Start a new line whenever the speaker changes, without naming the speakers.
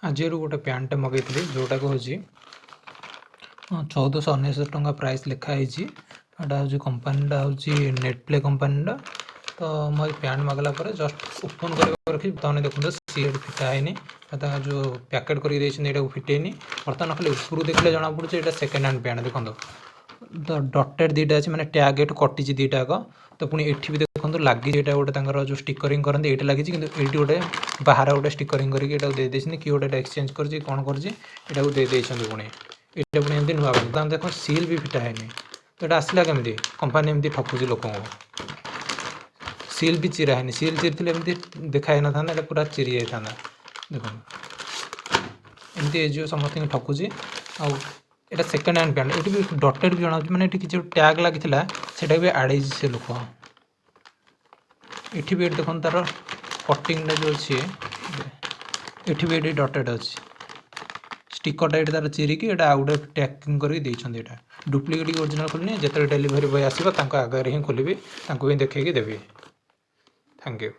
आज गोटे पैंट मगैली जोटा हूँ 1499 टंका प्राइस लिखाई एटा हूँ कंपानीटा हूँ नेटप्ले कंपानीटा। तो मैं पैंट मगला जस्ट ओपन कर रखी बर्तमान देखो सील फिटा है जो पैकेट कर फिटेनी बर्तमान खाली ऊपर देखले जना पड़े ये सेकेंड हैंड पैंट देखो तो डटेड दीटा अच्छे मैंने टैग ये कटिच दीटा तो पुणी एठी भी देखो लगी ये गोटे जो स्टिकरिंग करते ये लगी कि ये गोटे बाहर गोटे स्टिकरिंग करके कि गोटे एक्सचेंज कर कौन कर पुणी ये पुणी एमती नुआ कर देखो सील भी फिटा है तो ये आसला केमी कंपानी एमती ठकुची लोक सील भी चिरा है सील चिरी एमती देखाई न था पूरा चिरी जाता देखो एमती जो समस्त ठकुची आउ एटा सेकेंड हैंड पैंट ये भी डटेड भी जनाऊँ मैंने किसी टैग लगी से भी आड़े से लोक ये भी देखो तार कटिंग जो अच्छे ये भी ये डटेड अच्छे स्टिकरटा ये तार चिरिकी ये आउ गोटे टैकिंग करके डुप्लिकेट ओरिजिनल खोलनी जिते डेलीवरी बॉय आसो आगे ही खोलि ही देखी देवी। Thank you.